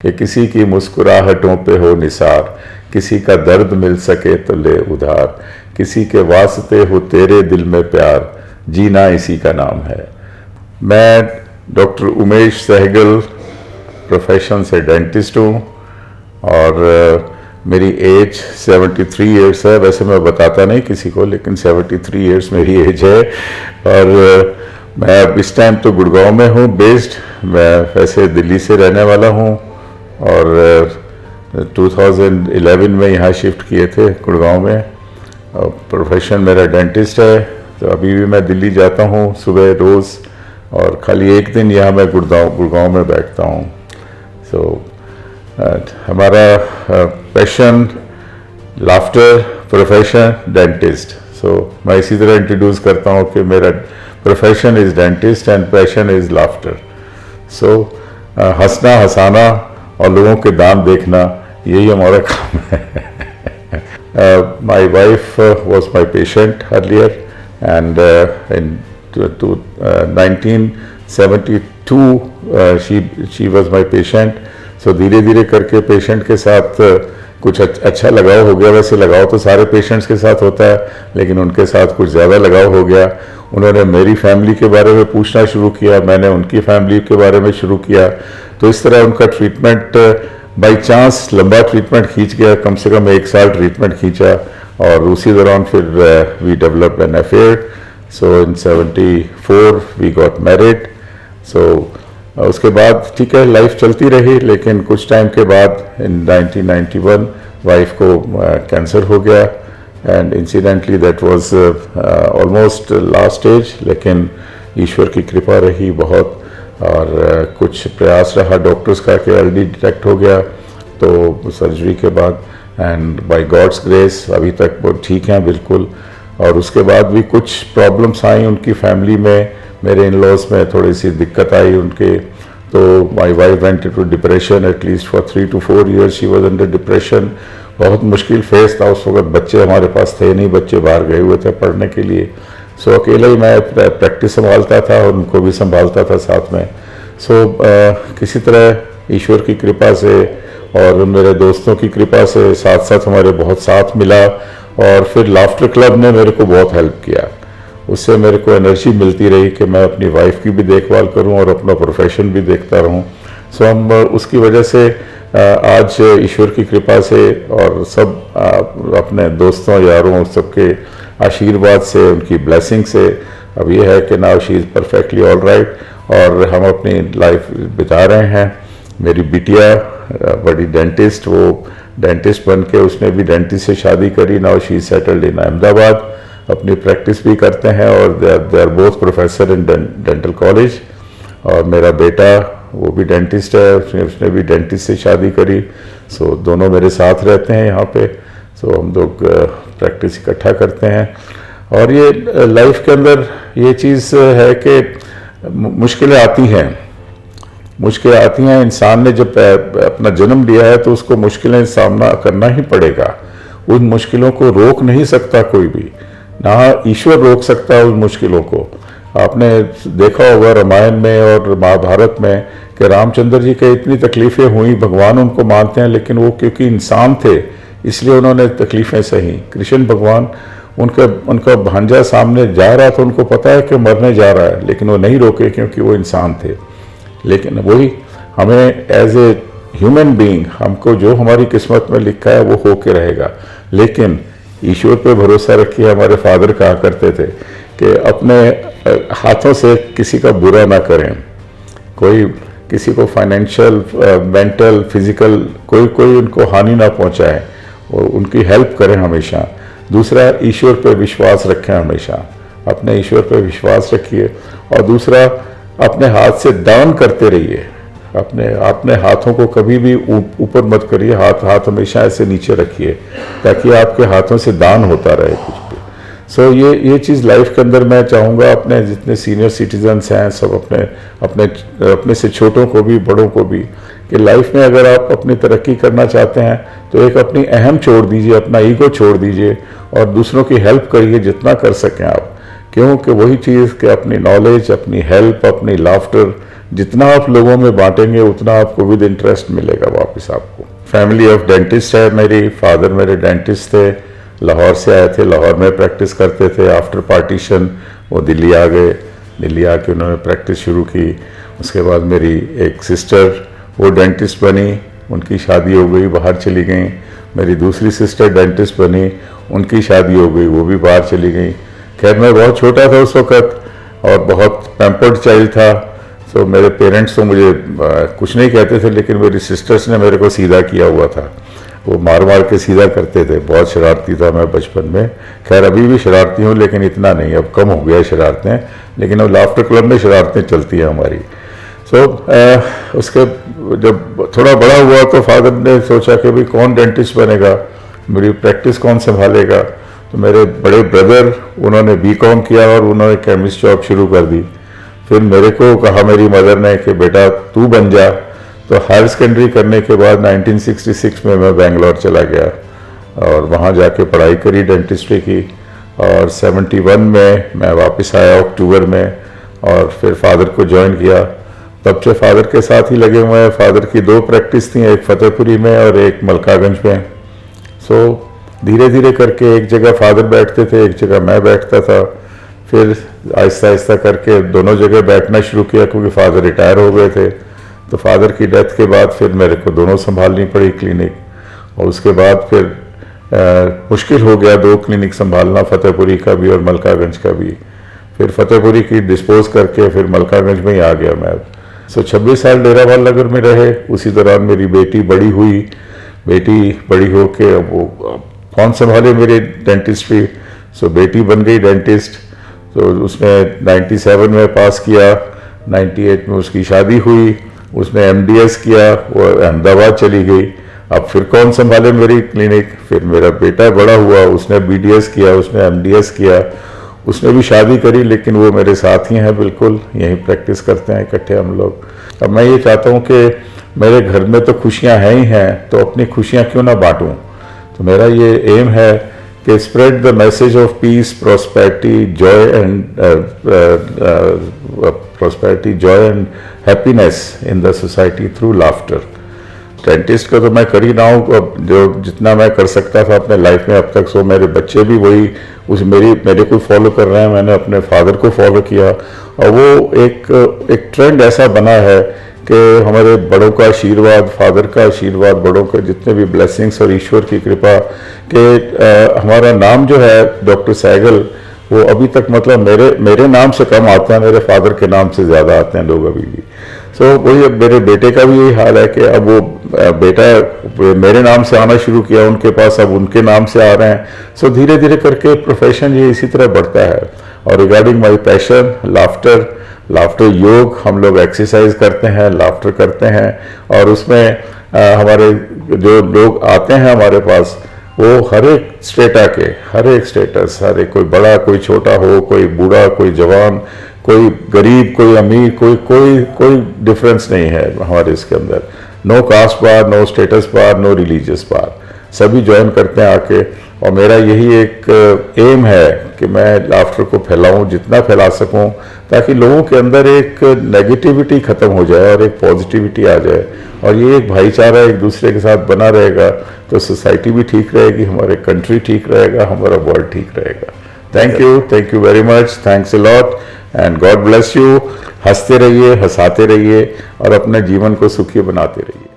कि किसी की मुस्कुराहटों पे हो निसार, किसी का दर्द मिल सके तो ले उधार, किसी के वास्ते हो तेरे दिल में प्यार, जीना इसी का नाम है। मैं डॉक्टर उमेश सहगल प्रोफेशन से डेंटिस्ट हूँ और मेरी एज 73 इयर्स है। वैसे मैं बताता नहीं किसी को, लेकिन 73 इयर्स मेरी एज है। और मैं अब इस टाइम तो गुड़गांव में हूँ बेस्ड। मैं वैसे दिल्ली से रहने वाला हूँ और 2011 में यहाँ शिफ्ट किए थे गुड़गांव में। प्रोफेशन मेरा डेंटिस्ट है, तो अभी भी मैं दिल्ली जाता हूँ सुबह रोज़, और खाली एक दिन यहाँ मैं गुड़गांव में बैठता हूँ। सो हमारा passion laughter, profession dentist. So मैं इसी तरह इंट्रोड्यूस करता हूँ कि मेरा profession is dentist and passion is laughter. So हंसना, हंसाना और लोगों के दांत देखना, यही हमारा काम है। My wife was my patient earlier, and in 1972 she was my patient. So धीरे धीरे करके पेशेंट के साथ कुछ अच्छा लगाव हो गया। वैसे लगाव तो सारे पेशेंट्स के साथ होता है, लेकिन उनके साथ कुछ ज़्यादा लगाव हो गया। उन्होंने मेरी फैमिली के बारे में पूछना शुरू किया, मैंने उनकी फैमिली के बारे में शुरू किया। तो इस तरह उनका ट्रीटमेंट बाई चांस लंबा ट्रीटमेंट खींच गया, कम से कम 1 साल ट्रीटमेंट खींचा, और उसी दौरान फिर we developed an affair. So in 74 we got married. So उसके बाद ठीक है, लाइफ चलती रही, लेकिन कुछ टाइम के बाद इन 1991 वाइफ को कैंसर हो गया, and incidentally that was almost last stage. लेकिन ईश्वर की कृपा रही बहुत, और कुछ प्रयास रहा डॉक्टर्स का कि एलडी डिटेक्ट हो गया, तो सर्जरी के बाद एंड बाय गॉड्स ग्रेस अभी तक वो ठीक हैं बिल्कुल। और उसके बाद भी कुछ प्रॉब्लम्स आई उनकी फैमिली में, मेरे इन लॉज में थोड़ी सी दिक्कत आई उनके। तो my wife went into depression, at least for 3 to 4 years she was under depression. बहुत मुश्किल फेस था उस वक्त, बच्चे हमारे पास थे नहीं, बच्चे बाहर गए हुए थे पढ़ने के लिए। सो अकेला ही मैं प्रैक्टिस संभालता था और उनको भी संभालता था साथ में। सो किसी तरह ईश्वर की कृपा से और मेरे दोस्तों की कृपा से साथ साथ हमारे बहुत साथ मिला, और फिर लाफ्टर क्लब ने मेरे को बहुत हेल्प किया। उससे मेरे को एनर्जी मिलती रही कि मैं अपनी वाइफ की भी देखभाल करूं और अपना प्रोफेशन भी देखता रहूं। सो हम उसकी वजह से आज ईश्वर की कृपा से और सब अपने दोस्तों यारों सबके आशीर्वाद से, उनकी ब्लेसिंग से अब ये है कि now she is perfectly all right, और हम अपनी लाइफ बिता रहे हैं। मेरी बिटिया बड़ी डेंटिस्ट, वो डेंटिस्ट बन के उसने भी डेंटिस्ट से शादी करी। Now she is settled in Ahmedabad, अपनी प्रैक्टिस भी करते हैं, और they are both professor in dental college. और मेरा बेटा वो भी डेंटिस्ट है, उसने भी डेंटिस्ट से शादी करी। सो दोनों मेरे साथ रहते हैं यहाँ पे। सो हम लोग प्रैक्टिस इकट्ठा करते हैं। और ये लाइफ के अंदर ये चीज़ है कि मुश्किलें आती हैं। इंसान ने जब अपना जन्म लिया है तो उसको मुश्किलें सामना करना ही पड़ेगा। उन मुश्किलों को रोक नहीं सकता कोई भी, ना ईश्वर रोक सकता है उन मुश्किलों को। आपने देखा होगा रामायण में और महाभारत में कि रामचंद्र जी के इतनी तकलीफ़ें हुई, भगवान उनको मानते हैं, लेकिन वो क्योंकि इंसान थे इसलिए उन्होंने तकलीफ़ें सही। कृष्ण भगवान, उनका भांजा सामने जा रहा था, उनको पता है कि मरने जा रहा है, लेकिन वो नहीं रोके क्योंकि वो इंसान थे। लेकिन वही हमें एज ए ह्यूमन बीइंग, हमको जो हमारी किस्मत में लिखा है वो होके रहेगा। लेकिन ईश्वर पे भरोसा रखिए। हमारे फादर कहा करते थे कि अपने हाथों से किसी का बुरा ना करें, कोई किसी को फाइनेंशियल, मेंटल, फिजिकल कोई उनको हानि ना पहुंचाए, और उनकी हेल्प करें हमेशा। दूसरा, ईश्वर पे विश्वास रखें हमेशा, अपने ईश्वर पे विश्वास रखिए। और दूसरा, अपने हाथ से दान करते रहिए। अपने हाथों को कभी भी ऊपर मत करिए, हाथ हमेशा ऐसे नीचे रखिए ताकि आपके हाथों से दान होता रहे कुछ भी। सो ये चीज़ लाइफ के अंदर मैं चाहूँगा अपने जितने सीनियर सिटीजन्स हैं सब अपने से छोटों को भी बड़ों को भी, कि लाइफ में अगर आप अपनी तरक्की करना चाहते हैं तो एक अपनी अहम छोड़ दीजिए, अपना ईगो छोड़ दीजिए, और दूसरों की हेल्प करिए जितना कर सकें आप। क्योंकि वही चीज़ कि अपनी नॉलेज, अपनी हेल्प, अपनी लाफ्टर जितना आप लोगों में बांटेंगे उतना आपको विद इंटरेस्ट मिलेगा वापस आपको। फैमिली ऑफ डेंटिस्ट है मेरी, फादर मेरे डेंटिस्ट थे, लाहौर से आए थे, लाहौर में प्रैक्टिस करते थे। आफ्टर पार्टीशन वो दिल्ली आ गए, दिल्ली आके उन्होंने प्रैक्टिस शुरू की। उसके बाद मेरी एक सिस्टर वो डेंटिस्ट बनी, उनकी शादी हो गई, बाहर चली गई। मेरी दूसरी सिस्टर डेंटिस्ट बनी, उनकी शादी हो गई, वो भी बाहर चली गई। खैर मैं बहुत छोटा था उस वक़्त और बहुत पैम्पर्ड चाइल्ड था, तो मेरे पेरेंट्स तो मुझे कुछ नहीं कहते थे, लेकिन मेरी सिस्टर्स ने मेरे को सीधा किया हुआ था। वो मार मार के सीधा करते थे। बहुत शरारती था मैं बचपन में। खैर अभी भी शरारती हूँ, लेकिन इतना नहीं, अब कम हो गया शरारतें, लेकिन अब लाफ्टर क्लब में शरारतें चलती हैं हमारी। उसके जब थोड़ा बड़ा हुआ तो फादर ने सोचा कि भाई कौन डेंटिस्ट बनेगा, मेरी प्रैक्टिस कौन संभालेगा। तो मेरे बड़े ब्रदर उन्होंने बीकॉम किया और उन्होंने केमिस्ट जॉब शुरू कर दी। फिर मेरे को कहा मेरी मदर ने कि बेटा तू बन जा। तो हायर सेकेंडरी करने के बाद 1966 में मैं बेंगलोर चला गया और वहाँ जाके पढ़ाई करी, डेंटिस्ट्री की। और 71 में मैं वापस आया अक्टूबर में और फिर फादर को ज्वाइन किया। तब से फादर के साथ ही लगे हुए हैं। फादर की 2 प्रैक्टिस थी, एक फतेहपुरी में और एक मलकागंज में। धीरे धीरे करके एक जगह फादर बैठते थे, एक जगह मैं बैठता था। फिर आहिस्ता आहिस्ता करके दोनों जगह बैठना शुरू किया, क्योंकि फादर रिटायर हो गए थे। तो फादर की डेथ के बाद फिर मेरे को दोनों संभालनी पड़ी क्लिनिक, और उसके बाद फिर मुश्किल हो गया 2 क्लिनिक संभालना, फतेहपुरी का भी और मलकागंज का भी। फिर फतेहपुरी की डिस्पोज करके फिर मलकागंज में ही आ गया मैं। 26 साल डेरावाल नगर में रहे। उसी दौरान मेरी बेटी बड़ी हुई। बेटी बड़ी हो के अब वो कौन संभाले मेरी डेंटिस्ट्री। बेटी बन गई डेंटिस्ट। तो उसने 97 में पास किया, 98 में उसकी शादी हुई, उसने MDS किया, वो अहमदाबाद चली गई। अब फिर कौन संभाले मेरी क्लिनिक। फिर मेरा बेटा बड़ा हुआ, उसने BDS किया, उसने MDS किया, उसने भी शादी करी, लेकिन वो मेरे साथ ही हैं, बिल्कुल यहीं प्रैक्टिस करते हैं इकट्ठे हम लोग। अब मैं ये चाहता हूँ कि मेरे घर में तो खुशियाँ हैं ही हैं, तो अपनी खुशियाँ क्यों ना बांटूँ। तो मेरा ये एम है कि spread the message of peace, prosperity, Joy and happiness in the society through laughter. Dentist का तो मैं कर ही रहा हूँ, अब जो जितना मैं कर सकता था अपने लाइफ में अब तक। मेरे बच्चे भी वही मेरे को फॉलो कर रहे हैं। मैंने अपने फादर को फॉलो किया, और वो एक ट्रेंड ऐसा बना है कि हमारे बड़ों का आशीर्वाद, फादर का आशीर्वाद, बड़ों के जितने भी ब्लेसिंग्स और ईश्वर की कृपा कि हमारा नाम जो है डॉक्टर सहगल, वो अभी तक मतलब मेरे नाम से कम आता है, मेरे फादर के नाम से ज़्यादा आते हैं लोग अभी भी। वही अब मेरे बेटे का भी यही हाल है कि अब वो बेटा मेरे नाम से आना शुरू किया उनके पास, अब उनके नाम से आ रहे हैं। धीरे धीरे करके प्रोफेशन ये इसी तरह बढ़ता है। और रिगार्डिंग माई पैशन लाफ्टर योग, हम लोग एक्सरसाइज करते हैं, लाफ्टर करते हैं, और उसमें हमारे जो लोग आते हैं हमारे पास, वो हर एक स्टेटस, हर एक, कोई बड़ा कोई छोटा हो, कोई बूढ़ा कोई जवान, कोई गरीब कोई अमीर, कोई डिफरेंस नहीं है हमारे इसके अंदर। No caste bar, no status bar, no religious bar, सभी ज्वाइन करते हैं आके। और मेरा यही एक एम है कि मैं लाफ्टर को फैलाऊं, जितना फैला सकूं, ताकि लोगों के अंदर एक नेगेटिविटी ख़त्म हो जाए और एक पॉजिटिविटी आ जाए। और ये एक भाईचारा एक दूसरे के साथ बना रहेगा तो सोसाइटी भी ठीक रहेगी, हमारे कंट्री ठीक रहेगा, हमारा वर्ल्ड ठीक रहेगा। Thank you very much, thanks a lot and God bless you. हंसते रहिए, हंसाते रहिए और अपने जीवन को सुखी बनाते रहिए।